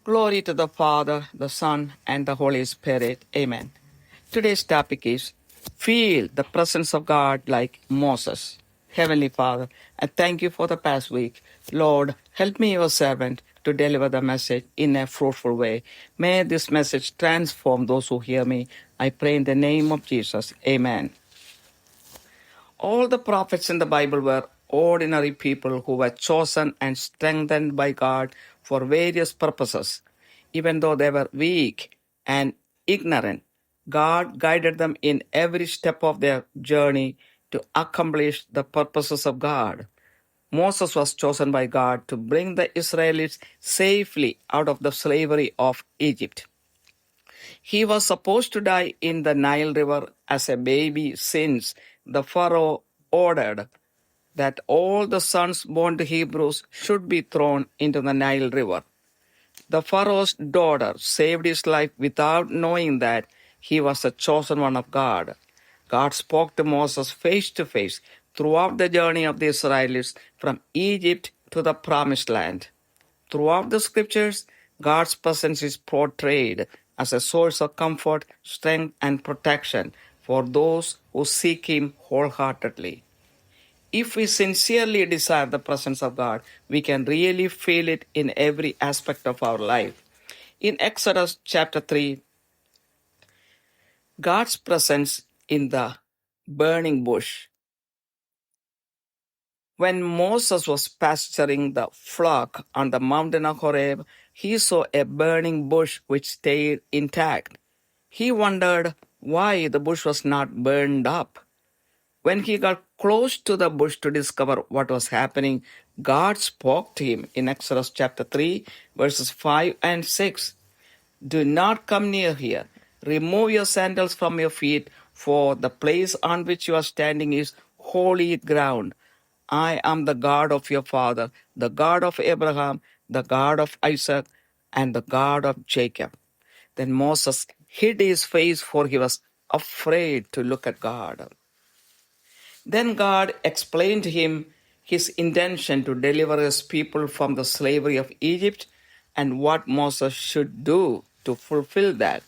Glory to the Father, the Son, and the Holy Spirit. Amen. Today's topic is Feel the presence of God like Moses. Heavenly Father, I thank you for the past week. Lord, help me, your servant, to deliver the message in a fruitful way. May this message transform those who hear me. I pray in the name of Jesus. Amen. All the prophets in the Bible were ordinary people who were chosen and strengthened by God for various purposes. Even though they were weak and ignorant, God guided them in every step of their journey to accomplish the purposes of God. Moses was chosen by God to bring the Israelites safely out of the slavery of Egypt. He was supposed to die in the Nile River as a baby since the Pharaoh ordered that all the sons born to Hebrews should be thrown into the Nile River. The Pharaoh's daughter saved his life without knowing that he was the chosen one of God. God spoke to Moses face to face throughout the journey of the Israelites from Egypt to the Promised Land. Throughout the scriptures, God's presence is portrayed as a source of comfort, strength, and protection for those who seek Him wholeheartedly. If we sincerely desire the presence of God, we can really feel it in every aspect of our life. In Exodus chapter 3, God's presence in the burning bush. When Moses was pasturing the flock on the mountain of Horeb, he saw a burning bush which stayed intact. He wondered why the bush was not burned up. When he got close to the bush to discover what was happening, God spoke to him in Exodus chapter 3, verses 5 and 6. Do not come near here. Remove your sandals from your feet, for the place on which you are standing is holy ground. I am the God of your father, the God of Abraham, the God of Isaac, and the God of Jacob. Then Moses hid his face, for he was afraid to look at God. Then God explained to him his intention to deliver his people from the slavery of Egypt and what Moses should do to fulfill that.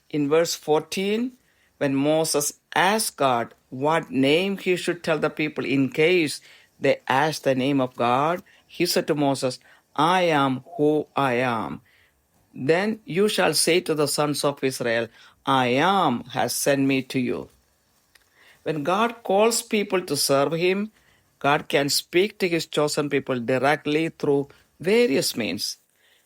In verse 14, when Moses asked God what name he should tell the people in case they asked the name of God, he said to Moses, I am who I am. Then you shall say to the sons of Israel, I am has sent me to you. When God calls people to serve Him, God can speak to His chosen people directly through various means.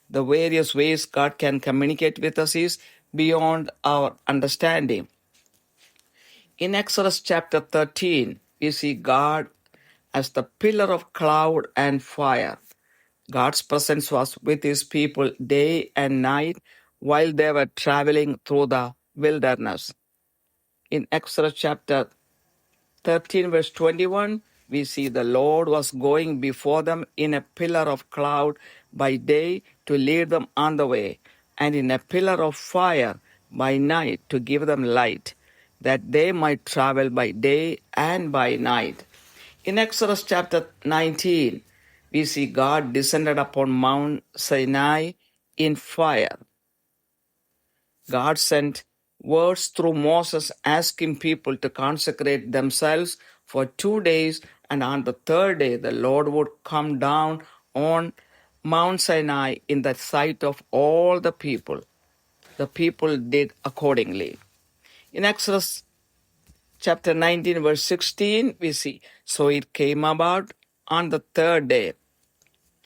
The various ways God can communicate with us is beyond our understanding. In Exodus chapter 13, we see God as the pillar of cloud and fire. God's presence was with His people day and night while they were traveling through the wilderness. In Exodus chapter 13 verse 21, we see the Lord was going before them in a pillar of cloud by day to lead them on the way, and in a pillar of fire by night to give them light, that they might travel by day and by night. In Exodus chapter 19, we see God descended upon Mount Sinai in fire. God sent words through Moses asking people to consecrate themselves for 2 days, and on the third day the Lord would come down on Mount Sinai in the sight of all the people. The people did accordingly. In Exodus chapter 19 verse 16 we see, so it came about on the third day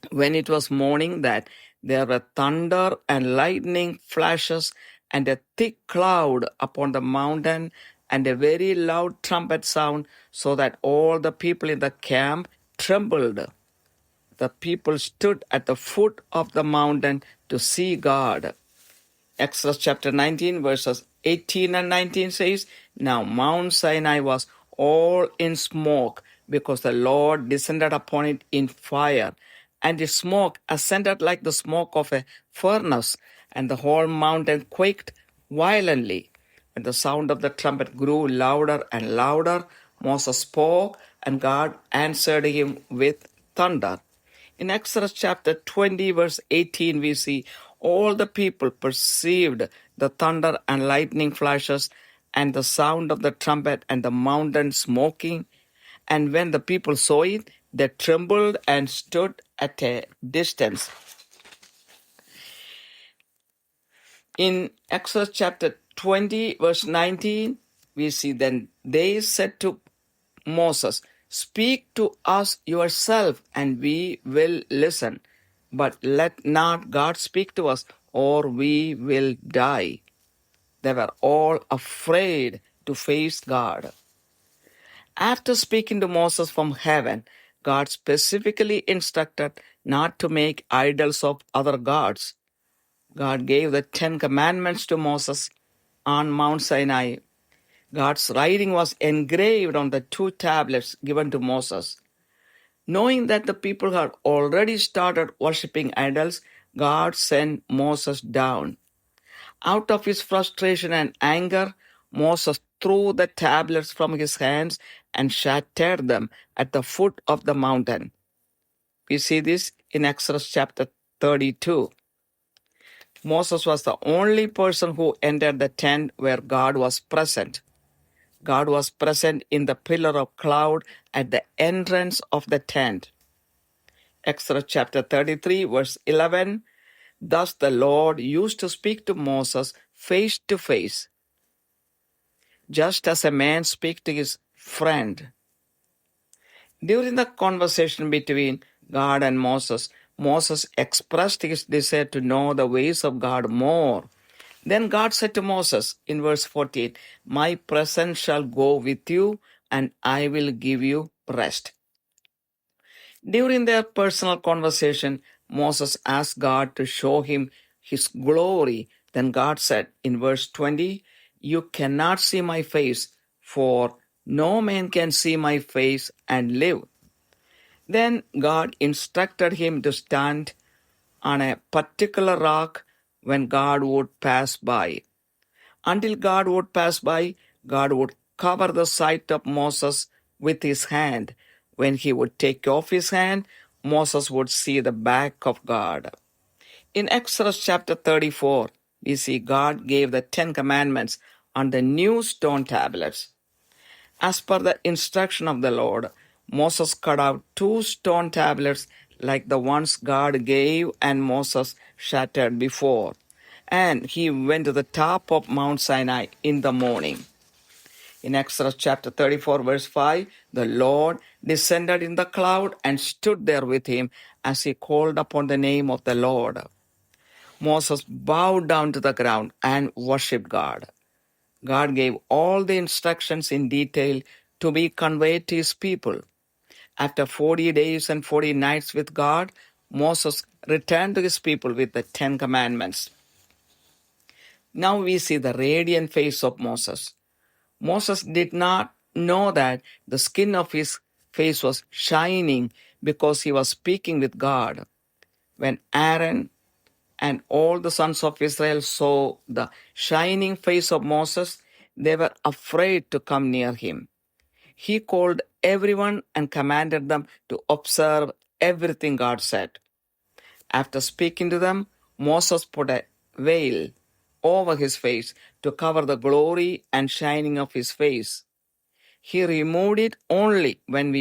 when it was morning that there were thunder and lightning flashes and a thick cloud upon the mountain and a very loud trumpet sound, so that all the people in the camp trembled. The people stood at the foot of the mountain to see God. Exodus chapter 19 verses 18 and 19 says, Now Mount Sinai was all in smoke, because the Lord descended upon it in fire, and its smoke ascended like the smoke of a furnace, and the whole mountain quaked violently. When the sound of the trumpet grew louder and louder, Moses spoke, and God answered him with thunder. In Exodus chapter 20, verse 18, we see all the people perceived the thunder and lightning flashes and the sound of the trumpet and the mountain smoking. And when the people saw it, they trembled and stood at a distance. In Exodus chapter 20, verse 19, we see then they said to Moses, "Speak to us yourself, and we will listen. But let not God speak to us, or we will die." They were all afraid to face God. After speaking to Moses from heaven, God specifically instructed not to make idols of other gods. God gave the 10 Commandments to Moses on Mount Sinai. God's writing was engraved on the 2 tablets given to Moses. Knowing that the people had already started worshipping idols, God sent Moses down. Out of his frustration and anger, Moses threw the tablets from his hands and shattered them at the foot of the mountain. We see this in Exodus chapter 32. Moses was the only person who entered the tent where God was present. God was present in the pillar of cloud at the entrance of the tent. Exodus chapter 33, verse 11. Thus the Lord used to speak to Moses face to face, just as a man speaks to his friend. During the conversation between God and Moses, Moses expressed his desire to know the ways of God more. Then God said to Moses in verse 14, "My presence shall go with you, and I will give you rest." During their personal conversation, Moses asked God to show him his glory. Then God said in verse 20, "You cannot see my face, for no man can see my face and live." Then God instructed him to stand on a particular rock when God would pass by. Until God would pass by, God would cover the sight of Moses with his hand. When he would take off his hand, Moses would see the back of God. In Exodus chapter 34, we see God gave the 10 Commandments on the new stone tablets. As per the instruction of the Lord, Moses cut out 2 stone tablets like the ones God gave and Moses shattered before. And he went to the top of Mount Sinai in the morning. In Exodus chapter 34, verse 5, the Lord descended in the cloud and stood there with him as he called upon the name of the Lord. Moses bowed down to the ground and worshipped God. God gave all the instructions in detail to be conveyed to his people. After 40 days and 40 nights with God, Moses returned to his people with the 10 Commandments. Now we see the radiant face of Moses. Moses did not know that the skin of his face was shining because he was speaking with God. When Aaron and all the sons of Israel saw the shining face of Moses, they were afraid to come near him. He called everyone and commanded them to observe everything God said. After speaking to them, Moses put a veil over his face to cover the glory and shining of his face. He removed it only when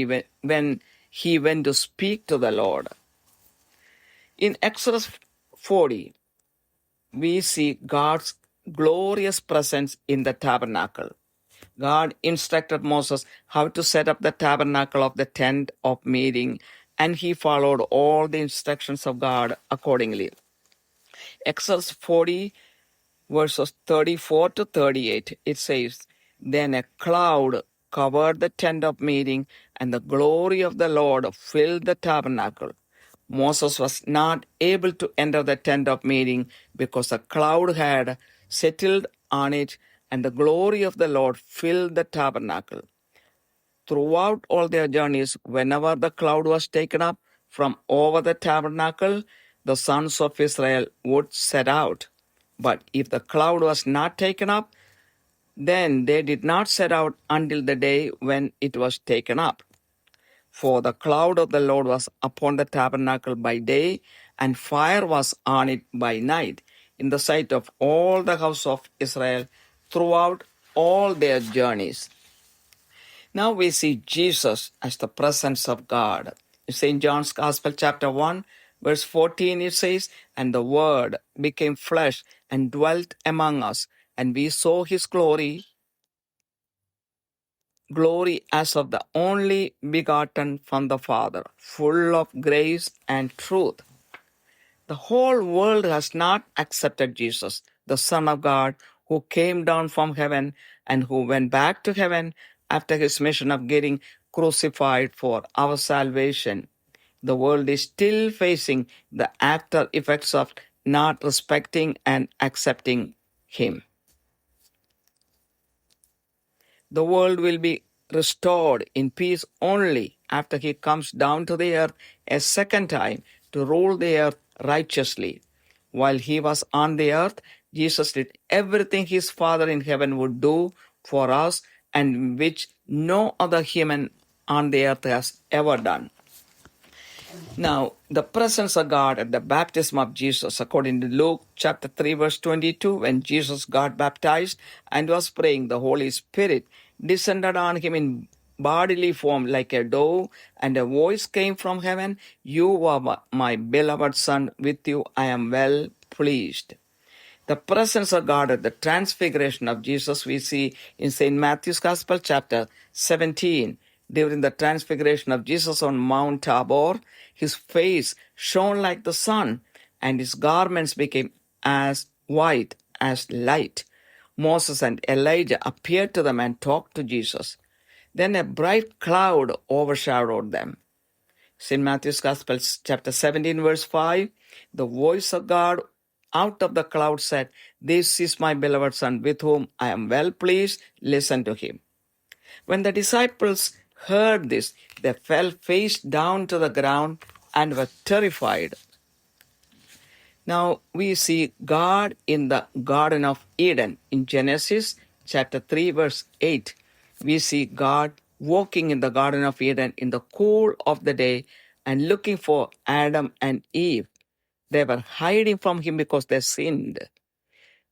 he went to speak to the Lord. In Exodus 40, we see God's glorious presence in the tabernacle. God instructed Moses how to set up the tabernacle of the tent of meeting, and he followed all the instructions of God accordingly. Exodus 40, verses 34 to 38, it says, "Then a cloud covered the tent of meeting, and the glory of the Lord filled the tabernacle. Moses was not able to enter the tent of meeting because the cloud had settled on it, and the glory of the Lord filled the tabernacle. Throughout all their journeys, whenever the cloud was taken up from over the tabernacle, the sons of Israel would set out. But if the cloud was not taken up, then they did not set out until the day when it was taken up. For the cloud of the Lord was upon the tabernacle by day, and fire was on it by night, in the sight of all the house of Israel throughout all their journeys. Now we see Jesus as the presence of God. In St. John's Gospel, chapter 1, verse 14, it says, "And the Word became flesh and dwelt among us, and we saw his glory as of the only begotten from the Father, full of grace and truth." The whole world has not accepted Jesus, the Son of God, who came down from heaven and who went back to heaven after his mission of getting crucified for our salvation. The world is still facing the after effects of not respecting and accepting him. The world will be restored in peace only after he comes down to the earth a second time to rule the earth righteously. While he was on the earth, Jesus did everything his Father in heaven would do for us and which no other human on the earth has ever done. Now, the presence of God at the baptism of Jesus, according to Luke chapter 3, verse 22, when Jesus got baptized and was praying, the Holy Spirit descended on him in bodily form like a dove, and a voice came from heaven, "You are my beloved Son, with you I am well pleased." The presence of God at the transfiguration of Jesus we see in St. Matthew's Gospel, chapter 17. During the transfiguration of Jesus on Mount Tabor, his face shone like the sun, and his garments became as white as light. Moses and Elijah appeared to them and talked to Jesus. Then a bright cloud overshadowed them. St. Matthew's Gospel, chapter 17, verse 5, the voice of God out of the cloud said, "This is my beloved Son, with whom I am well pleased. Listen to him." When the disciples heard this, they fell face down to the ground and were terrified. Now we see God in the Garden of Eden. In Genesis chapter 3, verse 8, we see God walking in the Garden of Eden in the cool of the day and looking for Adam and Eve. They were hiding from him because they sinned.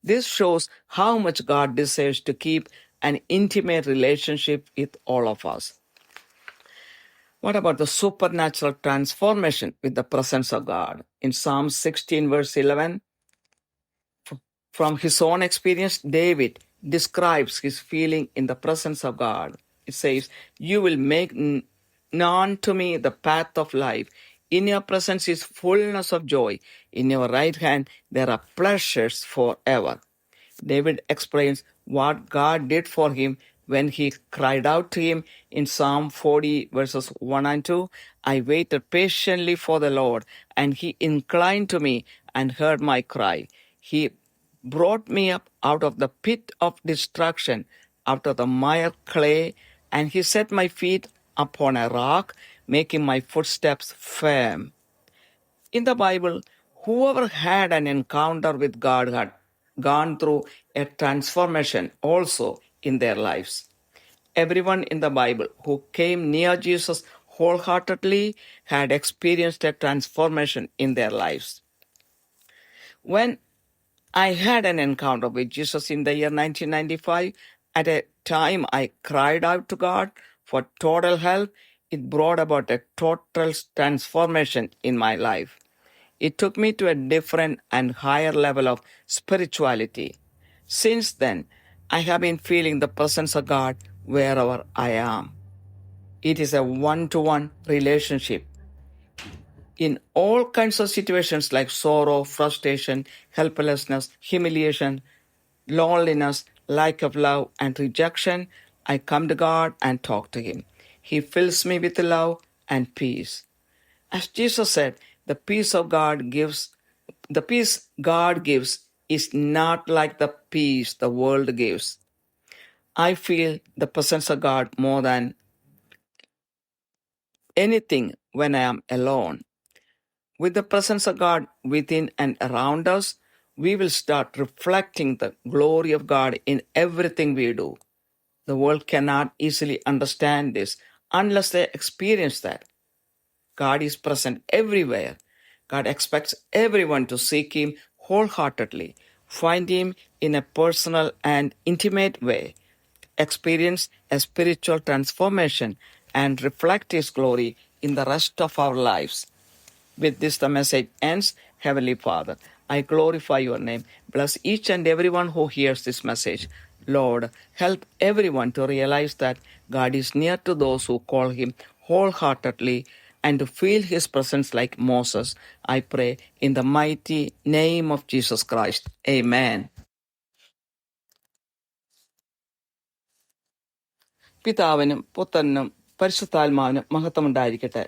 This shows how much God desires to keep an intimate relationship with all of us. What about the supernatural transformation with the presence of God? In Psalm 16, verse 11, from his own experience, David describes his feeling in the presence of God. It says, "You will make known to me the path of life. In your presence is fullness of joy. In your right hand there are pleasures forever." David explains what God did for him when he cried out to him in Psalm 40, verses 1 and 2. "I waited patiently for the Lord, and he inclined to me and heard my cry. He brought me up out of the pit of destruction, out of the mire clay, and he set my feet upon a rock, making my footsteps firm." In the Bible, whoever had an encounter with God had gone through a transformation also in their lives. Everyone in the Bible who came near Jesus wholeheartedly had experienced a transformation in their lives. When I had an encounter with Jesus in the year 1995, at a time I cried out to God for total help, it brought about a total transformation in my life. It took me to a different and higher level of spirituality. Since then, I have been feeling the presence of God wherever I am. It is a one-to-one relationship. In all kinds of situations like sorrow, frustration, helplessness, humiliation, loneliness, lack of love, and rejection, I come to God and talk to him. He fills me with love and peace. As Jesus said, the peace God gives is not like the peace the world gives. I feel the presence of God more than anything when I am alone. With the presence of God within and around us, we will start reflecting the glory of God in everything we do. The world cannot easily understand this unless they experience that. God is present everywhere. God expects everyone to seek Him wholeheartedly, find Him in a personal and intimate way, experience a spiritual transformation, and reflect His glory in the rest of our lives. With this, the message ends. Heavenly Father, I glorify your name. Bless each and everyone who hears this message. Lord, help everyone to realize that God is near to those who call Him wholeheartedly and to feel His presence like Moses. I pray in the mighty name of Jesus Christ. Amen. പിതാവിനും പുത്രനും പരിശുദ്ധാത്മാവിനും മഹത്വമുണ്ടായിരിക്കട്ടെ.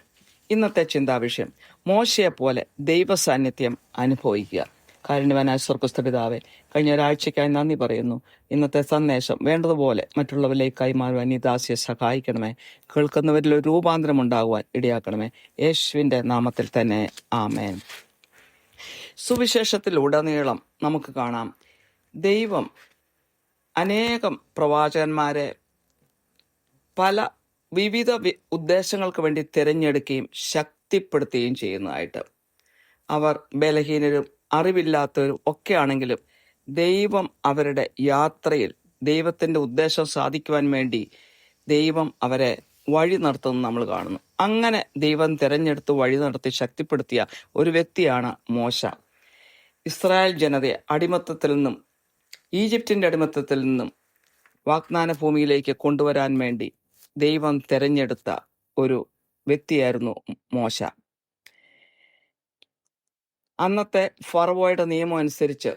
ഇന്നത്തെ ചിന്താവിഷയം, മോശയെപ്പോലെ ദൈവസാന്നിധ്യം അനുഭവിക്കുക. കാരുണ്യവാനായ സ്വർഗ്ഗസ്ഥ പിതാവേ, കഴിഞ്ഞ ഒരാഴ്ചയ്ക്കായി നന്ദി പറയുന്നു. ഇന്നത്തെ സന്ദേശം വേണ്ടതുപോലെ മറ്റുള്ളവരിലേക്ക് കൈമാറുവാൻ ഈ ദാസിയെ സഹായിക്കണമേ. കേൾക്കുന്നവരിൽ ഒരു രൂപാന്തരം ഉണ്ടാകുവാൻ ഇടയാക്കണമേ. യേശുവിൻ്റെ നാമത്തിൽ തന്നെ ആമേൻ. സുവിശേഷത്തിലുടനീളം നമുക്ക് കാണാം, ദൈവം അനേകം പ്രവാചകന്മാരെ പല വിവിധ ഉദ്ദേശങ്ങൾക്ക് വേണ്ടി തിരഞ്ഞെടുക്കുകയും ശക്തിപ്പെടുത്തുകയും ചെയ്യുന്നതായിട്ട്. അവർ ബലഹീനരും അറിവില്ലാത്തവരും ഒക്കെ ആണെങ്കിലും ദൈവം അവരുടെ യാത്രയിൽ ദൈവത്തിൻ്റെ ഉദ്ദേശം സാധിക്കുവാൻ വേണ്ടി ദൈവം അവരെ വഴി നടത്തുന്നത് നമ്മൾ കാണുന്നു. അങ്ങനെ ദൈവം തിരഞ്ഞെടുത്ത് വഴി നടത്തി ശക്തിപ്പെടുത്തിയ ഒരു വ്യക്തിയാണ് മോശ. ഇസ്രായേൽ ജനതയെ അടിമത്തത്തിൽ നിന്നും, ഈജിപ്തിൻ്റെ അടിമത്തത്തിൽ നിന്നും വാഗ്ദാന ഭൂമിയിലേക്ക് കൊണ്ടുവരാൻ വേണ്ടി ദൈവം തിരഞ്ഞെടുത്ത ഒരു വ്യക്തിയായിരുന്നു മോശ. അന്നത്തെ ഫറവോയുടെ നിയമം അനുസരിച്ച്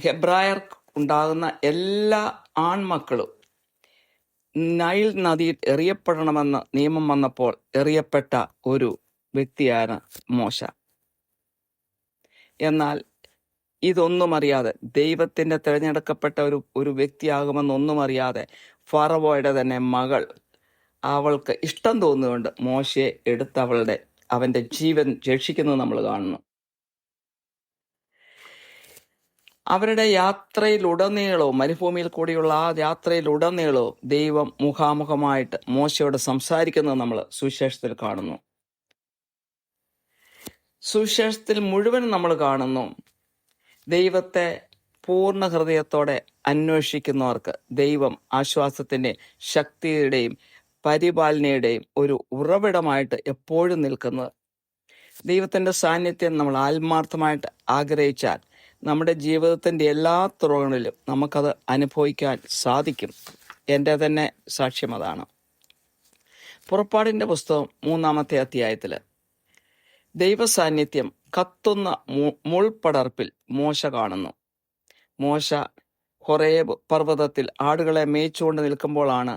ഹെബ്രായർക്ക് ഉണ്ടാകുന്ന എല്ലാ ആൺമക്കളും നൈൽ നദിയിൽ എറിയപ്പെടണമെന്ന് നിയമം വന്നപ്പോൾ എറിയപ്പെട്ട ഒരു വ്യക്തിയാണ് മോശ. എന്നാൽ ഇതൊന്നും അറിയാതെ, ദൈവത്തിൻ്റെ തിരഞ്ഞെടുക്കപ്പെട്ട ഒരു വ്യക്തിയാകുമെന്നൊന്നും അറിയാതെ ഫറവോയുടെ തന്നെ മകൾ, അവൾക്ക് ഇഷ്ടം തോന്നുകൊണ്ട് മോശയെ എടുത്ത് അവൻ്റെ ജീവൻ രക്ഷിക്കുന്നത് നമ്മൾ കാണുന്നു. അവരുടെ യാത്രയിലുടനീളവും, മരുഭൂമിയിൽ കൂടിയുള്ള ആ യാത്രയിലുടനീളവും ദൈവം മുഖാമുഖമായിട്ട് മോശയോട് സംസാരിക്കുന്നത് നമ്മൾ സുവിശേഷത്തിൽ കാണുന്നു. സുവിശേഷത്തിൽ മുഴുവൻ നമ്മൾ കാണുന്നു, ദൈവത്തെ പൂർണ്ണ ഹൃദയത്തോടെ അന്വേഷിക്കുന്നവർക്ക് ദൈവം ആശ്വാസത്തിൻ്റെ, ശക്തിയുടെയും പരിപാലനയുടെയും ഒരു ഉറവിടമായിട്ട് എപ്പോഴും നിൽക്കുന്നത്. ദൈവത്തിൻ്റെ സാന്നിധ്യം നമ്മൾ ആത്മാർത്ഥമായിട്ട് ആഗ്രഹിച്ചാൽ നമ്മുടെ ജീവിതത്തിൻ്റെ എല്ലാ തുറകളിലും നമുക്കത് അനുഭവിക്കാൻ സാധിക്കും. എൻ്റെ തന്നെ സാക്ഷ്യം അതാണ്. പുറപ്പാടിൻ്റെ പുസ്തകം 3-ാമത്തെ അധ്യായത്തിൽ ദൈവസാന്നിധ്യം കത്തുന്ന മുൾപടർപ്പിൽ മോശ കാണുന്നു. മോശ ഹൊറേബ് പർവ്വതത്തിൽ ആടുകളെ മേയിച്ചുകൊണ്ട് നിൽക്കുമ്പോഴാണ്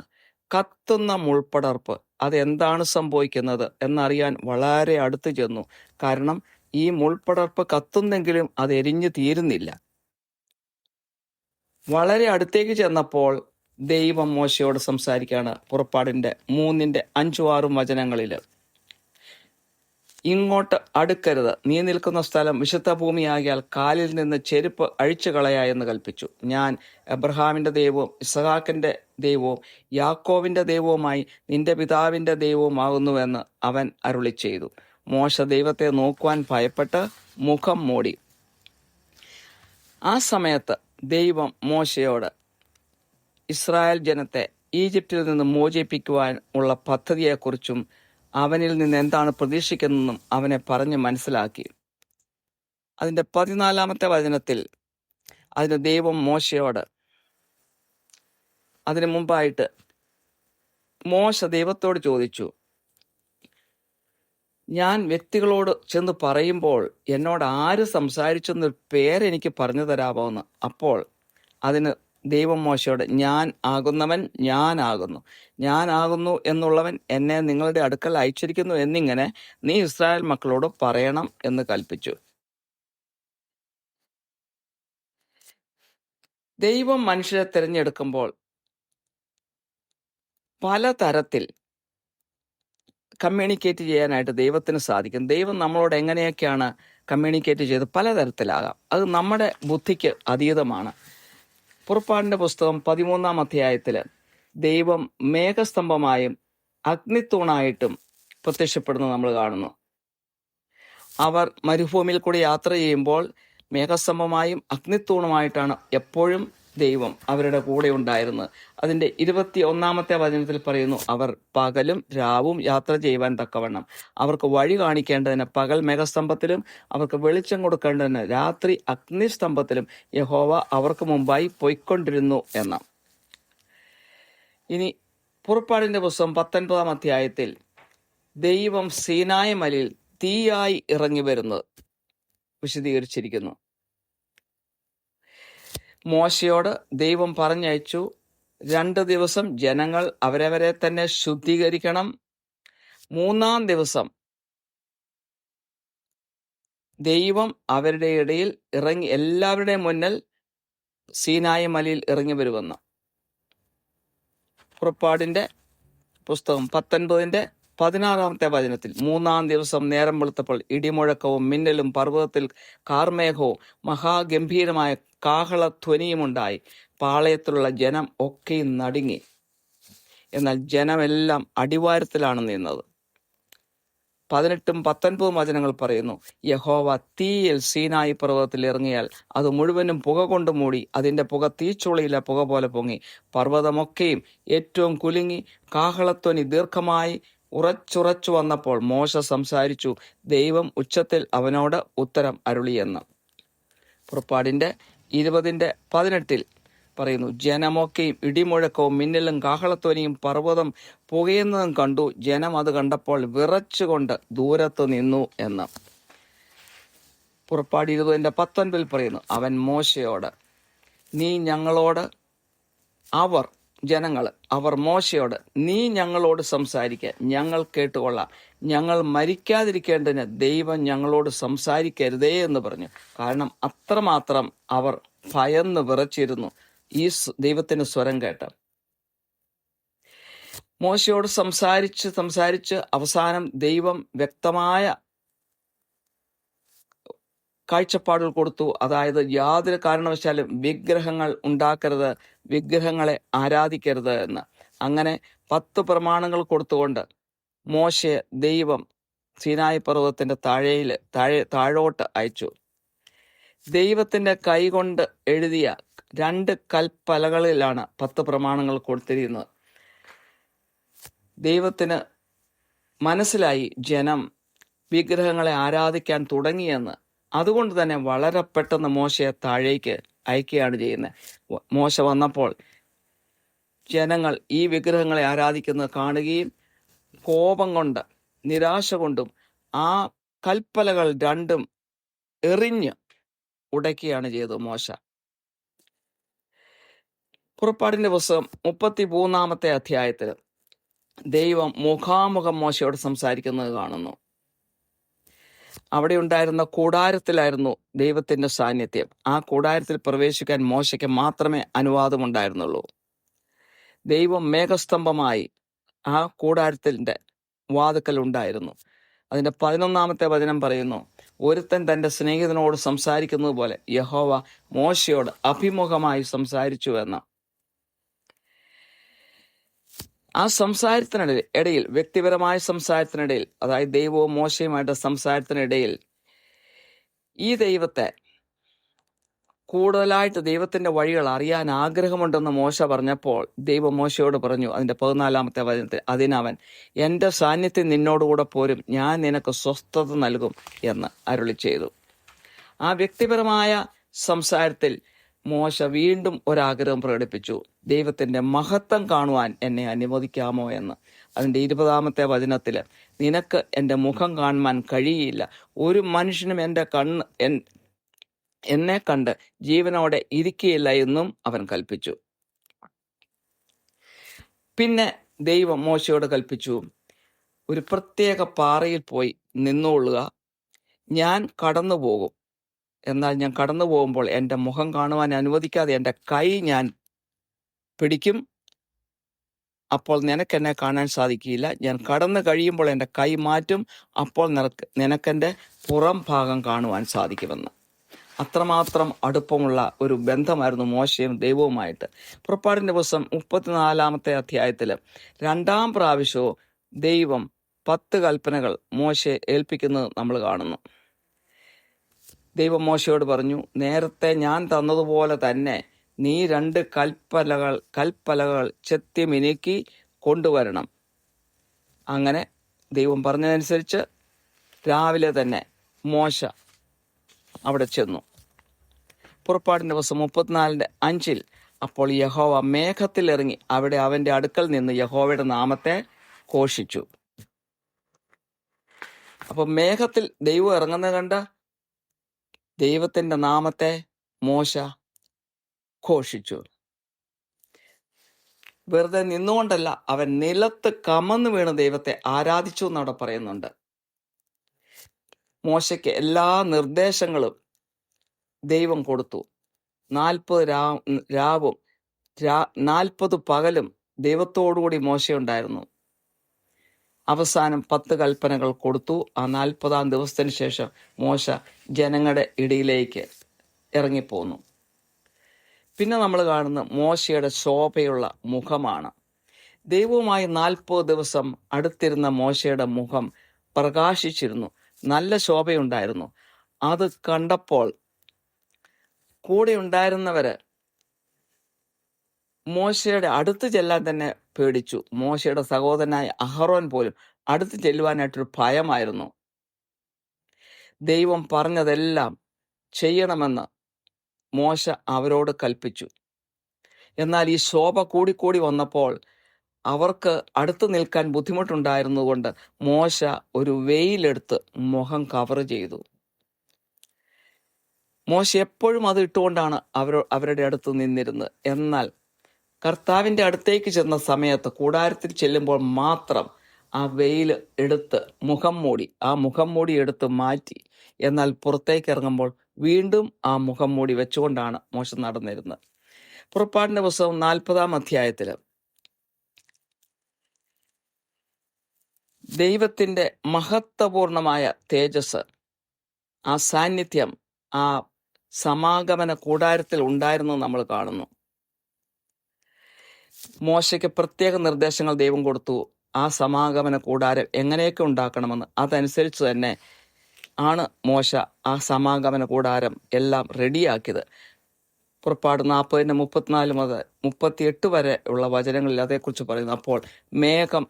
കത്തുന്ന മുൾപടർപ്പ്. അതെന്താണ് സംഭവിക്കുന്നത് എന്നറിയാൻ വളരെ അടുത്ത് ചെന്നു. കാരണം ഈ മുൾപടർപ്പ് കത്തുന്നെങ്കിലും അത് എരിഞ്ഞു തീരുന്നില്ല. വളരെ അടുത്തേക്ക് ചെന്നപ്പോൾ ദൈവം മോശയോട് സംസാരിക്കുകയാണ്. പുറപ്പാടിൻ്റെ 3-5-6 വചനങ്ങളിൽ, ഇങ്ങോട്ട് അടുക്കരുത്, നീ നിൽക്കുന്ന സ്ഥലം വിശുദ്ധ ഭൂമിയാകിയാൽ കാലിൽ നിന്ന് ചെരുപ്പ് അഴിച്ചു കളയാ എന്ന് കൽപ്പിച്ചു. ഞാൻ അബ്രഹാമിൻ്റെ ദൈവവും ഇസ്ഹാക്കിൻ്റെ ദൈവവും യാക്കോവിൻ്റെ ദൈവവുമായി നിന്റെ പിതാവിൻ്റെ ദൈവവുമാകുന്നുവെന്ന് അവൻ അരുളി ചെയ്തു. മോശ ദൈവത്തെ നോക്കുവാൻ ഭയപ്പെട്ട് മുഖം മൂടി. ആ സമയത്ത് ദൈവം മോശയോട് ഇസ്രായേൽ ജനത്തെ ഈജിപ്തിൽ നിന്ന് മോചിപ്പിക്കുവാൻ ഉള്ള പദ്ധതിയെക്കുറിച്ചും അവനിൽ നിന്ന് എന്താണ് പ്രതീക്ഷിക്കുന്നതെന്നും അവനെ പറഞ്ഞ് മനസ്സിലാക്കി. അതിൻ്റെ 14-ാമത്തെ വചനത്തിൽ അതിന് ദൈവം മോശയോട്, അതിനു മുമ്പായിട്ട് മോശ ദൈവത്തോട് ചോദിച്ചു, ഞാൻ വ്യക്തികളോട് ചെന്ന് പറയുമ്പോൾ എന്നോട് ആര് സംസാരിച്ചെന്നൊരു പേരെനിക്ക് പറഞ്ഞു തരാമോ എന്ന്. അപ്പോൾ അതിന് ദൈവം മോശയോട്, ഞാൻ ആകുന്നവൻ ഞാനാകുന്നു, ഞാനാകുന്നു എന്നുള്ളവൻ എന്നെ നിങ്ങളുടെ അടുക്കൽ അയച്ചിരിക്കുന്നു എന്നിങ്ങനെ നീ ഇസ്രായേൽ മക്കളോട് പറയണം എന്ന് കൽപ്പിച്ചു. ദൈവം മനുഷ്യരെ തിരഞ്ഞെടുക്കുമ്പോൾ പലതരത്തിൽ കമ്മ്യൂണിക്കേറ്റ് ചെയ്യാനായിട്ട് ദൈവത്തിന് സാധിക്കും. ദൈവം നമ്മളോട് എങ്ങനെയൊക്കെയാണ് കമ്മ്യൂണിക്കേറ്റ് ചെയ്ത് പലതരത്തിലാകാം. അത് നമ്മുടെ ബുദ്ധിക്ക് അതീതമാണ്. പുറപ്പാടിൻ്റെ പുസ്തകം 13-ാം അധ്യായത്തിൽ ദൈവം മേഘസ്തംഭമായും അഗ്നിത്തൂണായിട്ടും പ്രത്യക്ഷപ്പെടുന്നത് നമ്മൾ കാണുന്നു. അവർ മരുഭൂമിയിൽ കൂടി യാത്ര ചെയ്യുമ്പോൾ മേഘസ്തംഭമായും അഗ്നിത്തൂണുമായിട്ടാണ് എപ്പോഴും ദൈവം അവരുടെ കൂടെ ഉണ്ടായിരുന്നത്. അതിൻ്റെ 21-ാമത്തെ വചനത്തിൽ പറയുന്നു, അവർ പകലും രാവും യാത്ര ചെയ്യുവാൻ തക്കവണ്ണം അവർക്ക് വഴി കാണിക്കേണ്ടതിന് പകൽ മേഘസ്തംഭത്തിലും അവർക്ക് വെളിച്ചം കൊടുക്കേണ്ടതിന് രാത്രി അഗ്നിസ്തംഭത്തിലും യഹോവ അവർക്ക് മുമ്പായി പോയിക്കൊണ്ടിരുന്നു എന്ന്. ഇനി പുറപ്പാടിൻ്റെ പുസ്തകം 19-ാം അധ്യായത്തിൽ ദൈവം സീനായി മലയിൽ തീയായി ഇറങ്ങി വരുന്നത് വിശദീകരിച്ചിരിക്കുന്നു. മോശയോട് ദൈവം പറഞ്ഞയച്ചു, 2 ദിവസം ജനങ്ങൾ അവരവരെ തന്നെ ശുദ്ധീകരിക്കണം. 3-ാം ദിവസം ദൈവം അവരുടെ ഇടയിൽ ഇറങ്ങി എല്ലാവരുടെയും മുന്നിൽ സീനായി മലയിൽ ഇറങ്ങി വരുമെന്ന്. പുറപ്പാടിൻ്റെ പുസ്തകം 19-ന്റെ 16-ാമത്തെ വചനത്തിൽ 3-ാം ദിവസം നേരം വെളുത്തപ്പോൾ ഇടിമുഴക്കവും മിന്നലും പർവ്വതത്തിൽ കാർമേഘവും മഹാഗംഭീരമായ കാഹളധ്വനിയുമുണ്ടായി. പാളയത്തിലുള്ള ജനം ഒക്കെയും നടുങ്ങി. എന്നാൽ ജനമെല്ലാം അടിവാരത്തിലാണ് നിന്നത്. 18-ഉം 19-ഉം വചനങ്ങൾ പറയുന്നു, യഹോവ തീയിൽ സീനായി പർവ്വതത്തിൽ ഇറങ്ങിയാൽ അത് മുഴുവനും പുക കൊണ്ട് മൂടി. അതിൻ്റെ പുക തീച്ചുളയിലെ പുക പോലെ പൊങ്ങി. പർവ്വതമൊക്കെയും ഏറ്റവും കുലുങ്ങി. കാഹളധ്വനി ദീർഘമായി ഉറച്ചുറച്ചു വന്നപ്പോൾ മോശ സംസാരിച്ചു, ദൈവം ഉച്ചത്തിൽ അവനോട് ഉത്തരം അരുളിയെന്ന്. പുറപ്പാടിൻ്റെ 20-ന്റെ 18-ൽ പറയുന്നു, ജനമൊക്കെയും ഇടിമുഴക്കവും മിന്നലും കാഹളധ്വനിയും പർവ്വതം പുകയുന്നതും കണ്ടു. ജനം അത് കണ്ടപ്പോൾ വിറച്ചുകൊണ്ട് ദൂരത്ത് നിന്നു എന്ന്. പുറപ്പാട് 20-ന്റെ 19-ൽ പറയുന്നു, അവൻ മോശയോട് നീ ഞങ്ങളോട് അവർ മോശയോട് നീ ഞങ്ങളോട് സംസാരിക്കുക, ഞങ്ങൾ കേട്ടുകൊള്ളാം. ഞങ്ങൾ മരിക്കാതിരിക്കേണ്ടതിന് ദൈവം ഞങ്ങളോട് സംസാരിക്കരുതേ എന്ന് പറഞ്ഞു. കാരണം അത്രമാത്രം അവർ ഭയന്ന് വിറച്ചിരുന്നു ഈ ദൈവത്തിന്റെ സ്വരം കേട്ട്. മോശയോട് സംസാരിച്ച് അവസാനം ദൈവം വ്യക്തമായ കാഴ്ചപ്പാടുകൾ കൊടുത്തു. അതായത് യാതൊരു കാരണവശാലും വിഗ്രഹങ്ങൾ ഉണ്ടാക്കരുത്, വിഗ്രഹങ്ങളെ ആരാധിക്കരുത് എന്ന്. അങ്ങനെ 10 പ്രമാണങ്ങൾ കൊടുത്തുകൊണ്ട് മോശയെ ദൈവം സീനായി പർവ്വതത്തിന്റെ താഴോട്ട് അയച്ചു. ദൈവത്തിന്റെ കൈകൊണ്ട് എഴുതിയ 2 കൽപ്പലകളിലാണ് 10 പ്രമാണങ്ങൾ കൊടുത്തിരിക്കുന്നത്. ദൈവത്തിന് മനസ്സിലായി ജനം വിഗ്രഹങ്ങളെ ആരാധിക്കാൻ തുടങ്ങിയെന്ന്. അതുകൊണ്ട് തന്നെ വളരെ പെട്ടെന്ന് മോശയെ താഴേക്ക് അയക്കുകയാണ് ചെയ്യുന്നത്. മോശ വന്നപ്പോൾ ജനങ്ങൾ ഈ വിഗ്രഹങ്ങളെ ആരാധിക്കുന്നത് കാണുകയും കോപം കൊണ്ട് നിരാശ കൊണ്ടും ആ കൽപ്പലകൾ 2ഉം എറിഞ്ഞ് ഉടയ്ക്കുകയാണ് ചെയ്തത് മോശ. പുറപ്പാടിന്റെ പുസ്തകം 33-ാമത്തെ അധ്യായത്തിൽ ദൈവം മുഖാമുഖം മോശയോട് സംസാരിക്കുന്നത് കാണുന്നു. അവിടെ ഉണ്ടായിരുന്ന കൂടാരത്തിലായിരുന്നു ദൈവത്തിന്റെ സാന്നിധ്യം. ആ കൂടാരത്തിൽ പ്രവേശിക്കാൻ മോശയ്ക്ക് മാത്രമേ അനുവാദമുണ്ടായിരുന്നുള്ളൂ. ദൈവം മേഘസ്തംഭമായി ആ കൂടാരത്തിന്റെ വാതിക്കൽ ഉണ്ടായിരുന്നു. അതിന്റെ 11-ാമത്തെ വചനം പറയുന്നു, ഒരുത്തൻ തന്റെ സ്നേഹിതനോട് സംസാരിക്കുന്നത് പോലെ യഹോവ മോശയോട് അഭിമുഖമായി സംസാരിച്ചു എന്ന്. ആ സംസാരത്തിനിടയിൽ വ്യക്തിപരമായ സംസാരത്തിനിടയിൽ, അതായത് ദൈവവും മോശയുമായിട്ട് സംസാരത്തിനിടയിൽ ഈ ദൈവത്തെ കൂടുതലായിട്ട് ദൈവത്തിന്റെ വഴികൾ അറിയാൻ ആഗ്രഹമുണ്ടെന്ന് മോശ പറഞ്ഞപ്പോൾ ദൈവം മോശയോട് പറഞ്ഞു, അതിന്റെ 14-ാമത്തെ വചനത്തിൽ, അതിനവൻ എൻ്റെ സാന്നിധ്യം നിന്നോടുകൂടെ പോരും, ഞാൻ നിനക്ക് സ്വസ്ഥത നൽകും എന്ന് അരുളി ചെയ്തു. ആ വ്യക്തിപരമായ സംസാരത്തിൽ മോശ വീണ്ടും ഒരാഗ്രഹം പ്രകടിപ്പിച്ചു, ദൈവത്തിന്റെ മഹത്വം കാണുവാൻ എന്നെ അനുവദിക്കാമോ എന്ന്. അതിന്റെ 20-ാമത്തെ വചനത്തിൽ, നിനക്ക് എൻ്റെ മുഖം കാണുവാൻ കഴിയില്ല, ഒരു മനുഷ്യനും എന്നെ കണ്ട് ജീവനോടെ ഇരിക്കുകയില്ല എന്നും അവൻ കൽപ്പിച്ചു. പിന്നെ ദൈവം മോശയോട് കൽപ്പിച്ചു, ഒരു പ്രത്യേക പാറയിൽ പോയി നിന്നുകൊള്ളുക, ഞാൻ കടന്നു പോകും. എന്നാൽ ഞാൻ കടന്നു പോകുമ്പോൾ എൻ്റെ മുഖം കാണുവാൻ അനുവദിക്കാതെ എൻ്റെ കൈ ഞാൻ പിടിക്കും. അപ്പോൾ നിനക്കെന്നെ കാണാൻ സാധിക്കില്ല. ഞാൻ കടന്നു കഴിയുമ്പോൾ എൻ്റെ കൈ മാറ്റും. അപ്പോൾ നിനക്കെൻ്റെ പുറം ഭാഗം കാണുവാൻ സാധിക്കുമെന്ന്. അത്രമാത്രം അടുപ്പമുള്ള ഒരു ബന്ധമായിരുന്നു മോശയും ദൈവവുമായിട്ട്. പുറപ്പാടിൻ്റെ പുസ്തകം 34 അധ്യായത്തിൽ 2-ാം പ്രാവശ്യവും ദൈവം 10 കൽപ്പനകൾ മോശയെ ഏൽപ്പിക്കുന്നത് നമ്മൾ കാണുന്നു. ദൈവം മോശയോട് പറഞ്ഞു, നേരത്തെ ഞാൻ തന്നതുപോലെ തന്നെ നീ 2 കൽപ്പലകൾ ചെത്തി മിനുക്കി കൊണ്ടുവരണം. അങ്ങനെ ദൈവം പറഞ്ഞതനുസരിച്ച് രാവിലെ തന്നെ മോശ അവിടെ ചെന്നു. പുറപ്പാടിൻ്റെ ദിവസം 34:5 അപ്പോൾ യഹോവ മേഘത്തിൽ ഇറങ്ങി അവിടെ അവൻ്റെ അടുക്കൽ നിന്ന് യഹോവയുടെ നാമത്തെ ഘോഷിച്ചു. അപ്പോൾ മേഘത്തിൽ ദൈവം ഇറങ്ങുന്നത് കണ്ട ദൈവത്തിൻ്റെ നാമത്തെ മോശ ഘോഷിച്ചു. വെറുതെ നിന്നുകൊണ്ടല്ല, അവൻ നിലത്ത് കമന്നു വീണ് ദൈവത്തെ ആരാധിച്ചു എന്നവിടെ പറയുന്നുണ്ട്. മോശയ്ക്ക് എല്ലാ നിർദ്ദേശങ്ങളും ദൈവം കൊടുത്തു. 40 രാവും 40 പകലും ദൈവത്തോടുകൂടി മോശയുണ്ടായിരുന്നു. അവസാനം 10 കൽപ്പനകൾ കൊടുത്തു. ആ 40-ാം ദിവസത്തിന് ശേഷം മോശ ജനങ്ങളുടെ ഇടയിലേക്ക് ഇറങ്ങിപ്പോന്നു. പിന്നെ നമ്മൾ കാണുന്ന മോശയുടെ ശോഭയുള്ള മുഖമാണ്. ദൈവവുമായി 40 ദിവസം അടുത്തിരുന്ന മോശയുടെ മുഖം പ്രകാശിച്ചിരുന്നു, നല്ല ശോഭയുണ്ടായിരുന്നു. അത് കണ്ടപ്പോൾ കൂടെ ഉണ്ടായിരുന്നവര് മോശയുടെ അടുത്ത് ചെല്ലാൻ തന്നെ പേടിച്ചു. മോശയുടെ സഹോദരനായ അഹറോൻ പോലും അടുത്ത് ചെല്ലുവാനായിട്ടൊരു ഭയമായിരുന്നു. ദൈവം പറഞ്ഞതെല്ലാം ചെയ്യണമെന്ന് മോശ അവരോട് കൽപ്പിച്ചു. എന്നാൽ ഈ ശോഭ കൂടിക്കൂടി വന്നപ്പോൾ അവർക്ക് അടുത്ത് നിൽക്കാൻ ബുദ്ധിമുട്ടുണ്ടായിരുന്നതുകൊണ്ട് മോശ ഒരു വെയിലെടുത്ത് മുഖം കവർ ചെയ്തു. മോശ എപ്പോഴും അത് ഇട്ടുകൊണ്ടാണ് അവരുടെ അടുത്ത് നിന്നിരുന്നത്. എന്നാൽ കർത്താവിൻ്റെ അടുത്തേക്ക് ചെന്ന സമയത്ത് കൂടാരത്തിൽ ചെല്ലുമ്പോൾ മാത്രം ആ വെയിൽ എടുത്ത് മുഖം മൂടി എടുത്ത് മാറ്റി. എന്നാൽ പുറത്തേക്ക് ഇറങ്ങുമ്പോൾ വീണ്ടും ആ മുഖം മൂടി വെച്ചുകൊണ്ടാണ് മോശ നടന്നിരുന്നത്. പുറപ്പാടിൻ്റെ പുസ്തകം 40-ാം അധ്യായത്തിൽ ദൈവത്തിൻ്റെ മഹത്വപൂർണമായ തേജസ്, ആ സാന്നിധ്യം ആ സമാഗമന കൂടാരത്തിൽ ഉണ്ടായിരുന്നു നമ്മൾ കാണുന്നു. മോശയ്ക്ക് പ്രത്യേക നിർദ്ദേശങ്ങൾ ദൈവം കൊടുത്തു. ആ സമാഗമന കൂടാരം എങ്ങനെയൊക്കെ ഉണ്ടാക്കണമെന്ന് അതനുസരിച്ച് തന്നെ ആണ് മോശ ആ സമാഗമന കൂടാരം എല്ലാം റെഡിയാക്കിയത്. പുറപ്പാട് 40-34 മുതൽ 38 വരെ ഉള്ള വചനങ്ങളിൽ അതേക്കുറിച്ച് പറയുന്നു. അപ്പോൾ മേഘം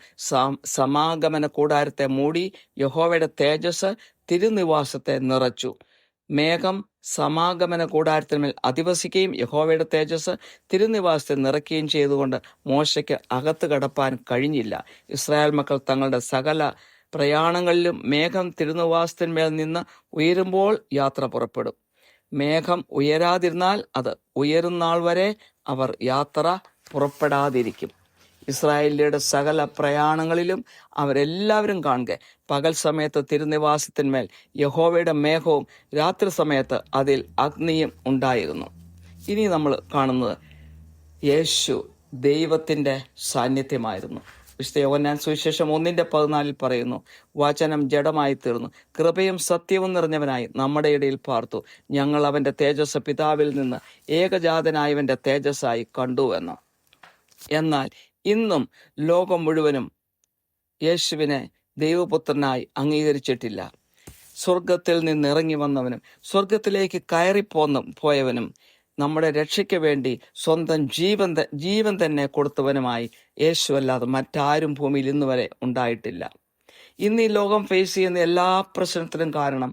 സമാഗമന കൂടാരത്തെ മൂടി, യഹോവയുടെ തേജസ് തിരുനിവാസത്തെ നിറച്ചു. മേഘം സമാഗമന കൂടാരത്തിന്മേൽ അധിവസിക്കുകയും യഹോവയുടെ തേജസ് തിരുനിവാസത്തെ നിറയ്ക്കുകയും ചെയ്തുകൊണ്ട് മോശയ്ക്ക് അകത്ത് കടപ്പാൻ കഴിഞ്ഞില്ല. ഇസ്രായേൽ മക്കൾ തങ്ങളുടെ സകല പ്രയാണങ്ങളിലും മേഘം തിരുനിവാസത്തിന്മേൽ നിന്ന് ഉയരുമ്പോൾ യാത്ര പുറപ്പെടും. മേഘം ഉയരാതിരുന്നാൽ അത് ഉയരുന്നാൾ വരെ അവർ യാത്ര പുറപ്പെടാതിരിക്കും. ഇസ്രായേലിയുടെ സകല പ്രയാണങ്ങളിലും അവരെല്ലാവരും കാണുക പകൽ സമയത്ത് തിരുനിവാസത്തിന്മേൽ യഹോവയുടെ മേഘവും രാത്രി സമയത്ത് അതിൽ അഗ്നിയും ഉണ്ടായിരുന്നു. ഇനി നമ്മൾ കാണുന്നത് യേശു ദൈവത്തിൻ്റെ സാന്നിധ്യമായിരുന്നു. വിശുദ്ധ യോഹന്നാൻ സുവിശേഷം 1:14 പറയുന്നു, വചനം ജഡമായി തീർന്നു, കൃപയും സത്യവും നിറഞ്ഞവനായി നമ്മുടെ ഇടയിൽ പാർത്തു. ഞങ്ങൾ അവൻ്റെ തേജസ് പിതാവിൽ നിന്ന് ഏകജാതനായവൻ്റെ തേജസ്സായി കണ്ടുവെന്ന്. എന്നാൽ ഇന്നും ലോകം മുഴുവനും യേശുവിനെ ദൈവപുത്രനായി അംഗീകരിച്ചിട്ടില്ല. സ്വർഗത്തിൽ നിന്ന് ഇറങ്ങി വന്നവനും സ്വർഗത്തിലേക്ക് പോയവനും നമ്മുടെ രക്ഷയ്ക്ക് വേണ്ടി സ്വന്തം ജീവൻ തന്നെ കൊടുത്തവനുമായി യേശു അല്ലാതെ മറ്റാരും ഭൂമിയിൽ ഇന്ന് വരെ ഉണ്ടായിട്ടില്ല. ഇന്ന് ഈ ലോകം ഫേസ് ചെയ്യുന്ന എല്ലാ പ്രശ്നത്തിനും കാരണം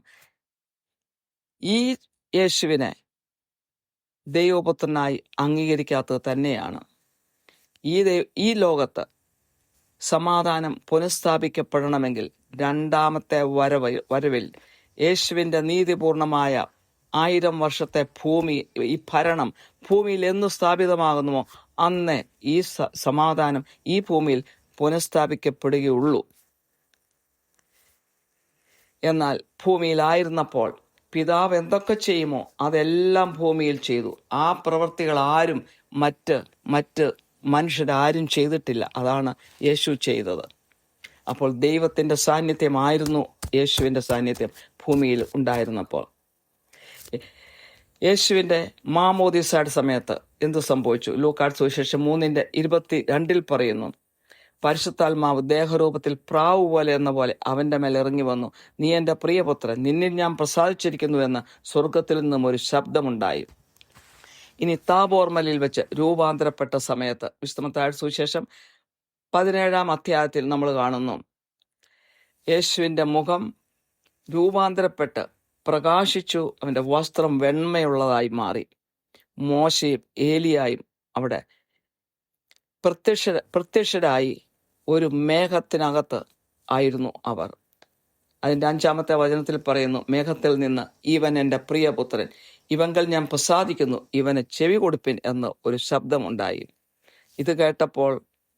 ഈ യേശുവിനെ ദൈവപുത്രനായി അംഗീകരിക്കാത്തത് തന്നെയാണ്. ഈ ലോകത്ത് സമാധാനം പുനഃസ്ഥാപിക്കപ്പെടണമെങ്കിൽ 2ാമത്തെ വരവിൽ യേശുവിൻ്റെ നീതിപൂർണമായ 1000 വർഷത്തെ ഈ ഭരണം ഭൂമിയിൽ എന്ന് സ്ഥാപിതമാകുന്നുവോ അന്നേ ഈ സമാധാനം ഈ ഭൂമിയിൽ പുനഃസ്ഥാപിക്കപ്പെടുകയുള്ളൂ. എന്നാൽ ഭൂമിയിലായിരുന്നപ്പോൾ പിതാവ് എന്തൊക്കെ ചെയ്യുമോ അതെല്ലാം ഭൂമിയിൽ ചെയ്തു. ആ പ്രവൃത്തികൾ ആരും മറ്റ് മനുഷ്യരാരും ചെയ്തിട്ടില്ല. അതാണ് യേശു ചെയ്തത്. അപ്പോൾ ദൈവത്തിൻ്റെ സാന്നിധ്യമായിരുന്നു യേശുവിൻ്റെ സാന്നിധ്യം ഭൂമിയിൽ ഉണ്ടായിരുന്നപ്പോൾ. യേശുവിൻ്റെ മാമോദീസയുടെ സമയത്ത് എന്ത് സംഭവിച്ചു? ലൂക്കായുടെ സുവിശേഷം 3:22 പറയുന്നു, പരിശുദ്ധാത്മാവ് ദേഹരൂപത്തിൽ പ്രാവ് പോലെ എന്ന പോലെ അവൻ്റെ മേൽ ഇറങ്ങി വന്നു. നീ എൻ്റെ പ്രിയപുത്രൻ, നിന്നിൽ ഞാൻ പ്രസാദിച്ചിരിക്കുന്നുവെന്ന് സ്വർഗത്തിൽ നിന്നും ഒരു ശബ്ദമുണ്ടായി. ഇനി താബോർ മലയിൽ വെച്ച് രൂപാന്തരപ്പെട്ട സമയത്ത് വിശുദ്ധ മത്തായിയുടെ സുവിശേഷം 17-ാം അധ്യായത്തിൽ നമ്മൾ കാണുന്നു, യേശുവിൻ്റെ മുഖം രൂപാന്തരപ്പെട്ട് പ്രകാശിച്ചു, അവൻ്റെ വസ്ത്രം വെണ്മയുള്ളതായി മാറി. മോശയും ഏലിയായും അവിടെ പ്രത്യക്ഷരായി ഒരു മേഘത്തിനകത്ത് ആയിരുന്നു അവർ. അതിൻ്റെ 5-ാമത്തെ വചനത്തിൽ പറയുന്നു, മേഘത്തിൽ നിന്ന് ഇവൻ എൻ്റെ പ്രിയപുത്രൻ, ഇവങ്കൽ ഞാൻ പ്രസാദിക്കുന്നു, ഇവന് ചെവി കൊടുപ്പിൻ എന്ന് ഒരു ശബ്ദമുണ്ടായി. ഇത് കേട്ടപ്പോൾ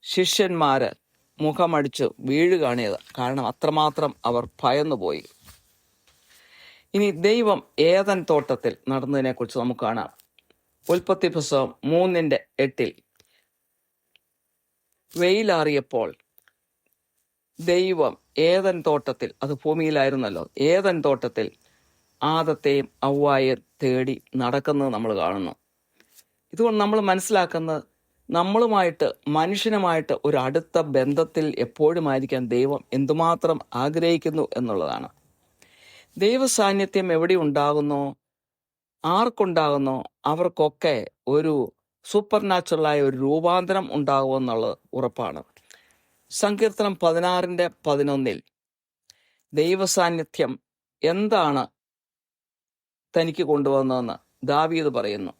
ശിഷ്യന്മാര് മുഖമടിച്ച് വീഴുകയാണിയത്. കാരണം അത്രമാത്രം അവർ ഭയന്നുപോയി. ഇനി ദൈവം ഏദൻ തോട്ടത്തിൽ നടന്നതിനെ കുറിച്ച് നമുക്ക് കാണാം. ഉൽപ്പത്തി പുസ്തകം 3:8 വെയിലാറിയപ്പോൾ ദൈവം ഏദൻ തോട്ടത്തിൽ, അത് ഭൂമിയിലായിരുന്നല്ലോ, ഏദൻ തോട്ടത്തിൽ ആദത്തെയും ഹവ്വായെയും തേടി നടക്കുന്നത് നമ്മൾ കാണുന്നു. ഇതുകൊണ്ട് നമ്മൾ മനസ്സിലാക്കുന്നത്, നമ്മളുമായിട്ട്, മനുഷ്യനുമായിട്ട് ഒരു അടുത്ത ബന്ധത്തിൽ എപ്പോഴുമായിരിക്കാൻ ദൈവം എന്തുമാത്രം ആഗ്രഹിക്കുന്നു എന്നുള്ളതാണ്. ദൈവ സാന്നിധ്യം എവിടെ ഉണ്ടാകുന്നോ, ആർക്കുണ്ടാകുന്നോ അവർക്കൊക്കെ ഒരു സൂപ്പർ നാച്ചുറലായ ഒരു രൂപാന്തരം ഉണ്ടാകുമെന്നുള്ളത് ഉറപ്പാണ്. സങ്കീർത്തനം 16:11 ദൈവസാന്നിധ്യം എന്താണ് തനിക്ക് കൊണ്ടുവന്നതെന്ന് ദാവീദ് പറയുന്നു.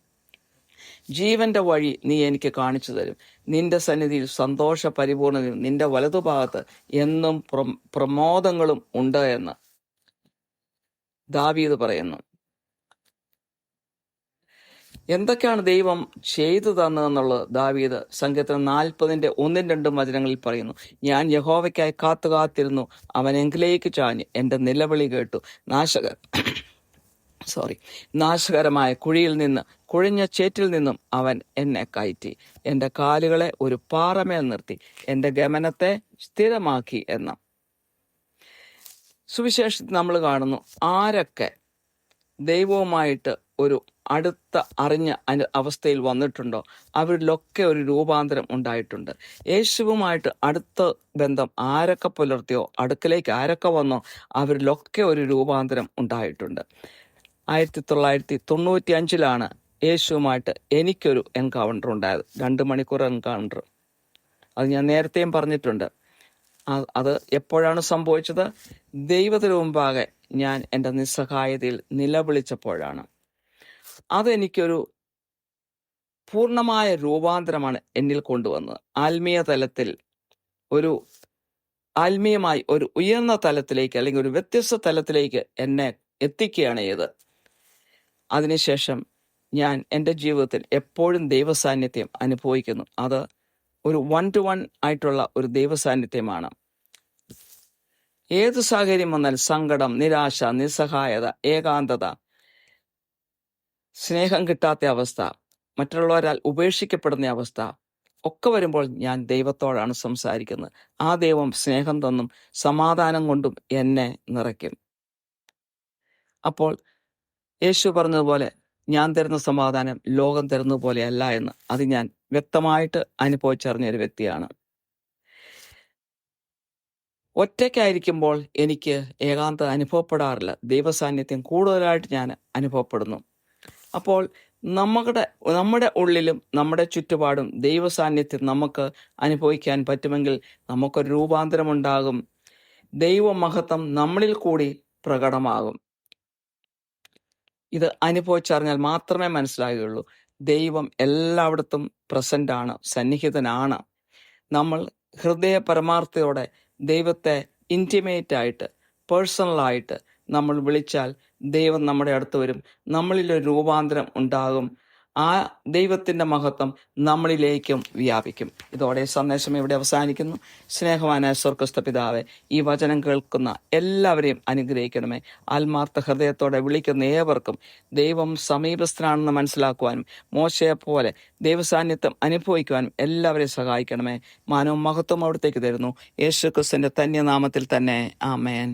ജീവന്റെ വഴി നീ എനിക്ക് കാണിച്ചു തരും, നിന്റെ സന്നിധിയിൽ സന്തോഷ പരിപൂർണതയും നിന്റെ വലതുഭാഗത്ത് എന്നും പ്രമോദങ്ങളും ഉണ്ട് എന്ന് ദാവീദ് പറയുന്നു. എന്തൊക്കെയാണ് ദൈവം ചെയ്തു തന്നതെന്നുള്ളത് ദാവീദ് സങ്കീർത്തനം 40:1-2 വചനങ്ങളിൽ പറയുന്നു. ഞാൻ യഹോവയ്ക്കായി കാത്തിരുന്നു, അവൻ എങ്കിലേക്ക് ചാഞ്ഞ് എൻ്റെ നിലവിളി കേട്ടു. നാശകരമായ കുഴിയിൽ നിന്ന്, കുഴിഞ്ഞ ചേറ്റിൽ നിന്നും അവൻ എന്നെ കയറ്റി, എൻ്റെ കാലുകളെ ഒരു പാറമേൽ നിർത്തി, എൻ്റെ ഗമനത്തെ സ്ഥിരമാക്കി എന്ന്. സുവിശേഷത്തിൽ നമ്മൾ കാണുന്നു, ആരൊക്കെ ദൈവവുമായിട്ട് ഒരു അടുത്ത അറിഞ്ഞ അവസ്ഥയിൽ വന്നിട്ടുണ്ടോ അവരിലൊക്കെ ഒരു രൂപാന്തരം ഉണ്ടായിട്ടുണ്ട്. യേശുവുമായിട്ട് അടുത്ത ബന്ധം ആരൊക്കെ പുലർത്തിയോ, അടുക്കലേക്ക് ആരൊക്കെ വന്നോ അവരിലൊക്കെ ഒരു രൂപാന്തരം ഉണ്ടായിട്ടുണ്ട്. 1995 യേശുവുമായിട്ട് എനിക്കൊരു എൻകൗണ്ടർ ഉണ്ടായത്, 2 മണിക്കൂർ എൻകൗണ്ടർ. അത് ഞാൻ നേരത്തെയും പറഞ്ഞിട്ടുണ്ട്. അത് എപ്പോഴാണ് സംഭവിച്ചത്? ദൈവത്തിന് മുമ്പാകെ ഞാൻ എൻ്റെ നിസ്സഹായതയിൽ നിലവിളിച്ചപ്പോഴാണ്. അതെനിക്കൊരു പൂർണ്ണമായ രൂപാന്തരമാണ് എന്നിൽ കൊണ്ടുവന്നത്. ആത്മീയ തലത്തിൽ ആത്മീയമായി ഒരു ഉയർന്ന തലത്തിലേക്ക്, അല്ലെങ്കിൽ ഒരു വ്യത്യസ്ത തലത്തിലേക്ക് എന്നെ എത്തിക്കുകയാണ് ചെയ്തത്. അതിനുശേഷം ഞാൻ എൻ്റെ ജീവിതത്തിൽ എപ്പോഴും ദൈവസാന്നിധ്യം അനുഭവിക്കുന്നു. അത് ഒരു 1-to-1 ആയിട്ടുള്ള ഒരു ദൈവസാന്നിധ്യമാണ്. ഏത് സാഹചര്യം വന്നാൽ, സങ്കടം, നിരാശ, നിസ്സഹായത, ഏകാന്തത, സ്നേഹം കിട്ടാത്ത അവസ്ഥ, മറ്റുള്ളവരാൽ ഉപേക്ഷിക്കപ്പെടുന്ന അവസ്ഥ ഒക്കെ വരുമ്പോൾ ഞാൻ ദൈവത്തോടാണ് സംസാരിക്കുന്നത്. ആ ദൈവം സ്നേഹം തന്നും സമാധാനം കൊണ്ടും എന്നെ നിറയ്ക്കും. അപ്പോൾ യേശു പറഞ്ഞതുപോലെ, ഞാൻ തരുന്ന സമാധാനം ലോകം തരുന്നത് പോലെയല്ല എന്ന് അത് ഞാൻ വ്യക്തമായിട്ട് അനുഭവിച്ചറിഞ്ഞൊരു വ്യക്തിയാണ്. ഒറ്റയ്ക്കായിരിക്കുമ്പോൾ എനിക്ക് ഏകാന്തത അനുഭവപ്പെടാറില്ല. ദൈവസാന്നിധ്യം കൂടുതലായിട്ട് ഞാൻ അനുഭവപ്പെടുന്നു. അപ്പോൾ നമ്മുടെ ഉള്ളിലും നമ്മുടെ ചുറ്റുപാടും ദൈവസാന്നിധ്യം നമുക്ക് അനുഭവിക്കാൻ പറ്റുമെങ്കിൽ നമുക്കൊരു രൂപാന്തരമുണ്ടാകും. ദൈവമഹത്വം നമ്മളിൽ കൂടി പ്രകടമാകും. ഇത് അനുഭവിച്ചറിഞ്ഞാൽ മാത്രമേ മനസ്സിലാകുകയുള്ളൂ. ദൈവം എല്ലായിടത്തും പ്രസന്റ് ആണ്, സന്നിഹിതനാണ്. നമ്മൾ ഹൃദയ പരമാർത്ഥതയോടെ ദൈവത്തെ ഇൻറ്റിമേറ്റ് ആയിട്ട്, പേഴ്സണലായിട്ട് നമ്മൾ വിളിച്ചാൽ ദൈവം നമ്മുടെ അടുത്ത് വരും. നമ്മളിലൊരു രൂപാന്തരം ഉണ്ടാകും. ആ ദൈവത്തിൻ്റെ മഹത്വം നമ്മളിലേക്കും വ്യാപിക്കും. ഇതോടെ സന്ദേശം ഇവിടെ അവസാനിക്കുന്നു. സ്നേഹവാനായ സ്വർഗ്ഗസ്ഥ പിതാവേ, ഈ വചനം കേൾക്കുന്ന എല്ലാവരെയും അനുഗ്രഹിക്കണമേ. ആത്മാർത്ഥ ഹൃദയത്തോടെ വിളിക്കുന്ന ഏവർക്കും ദൈവം സമീപസ്ഥനാണെന്ന് മനസ്സിലാക്കുവാനും മോശയെപ്പോലെ ദൈവസാന്നിധ്യം അനുഭവിക്കുവാനും എല്ലാവരെയും സഹായിക്കണമേ. മാനവും മഹത്വം അവിടത്തേക്ക് തരുന്നു. യേശു ക്രിസ്തുവിന്റെ ധന്യനാമത്തിൽ തന്നെ. ആമേൻ.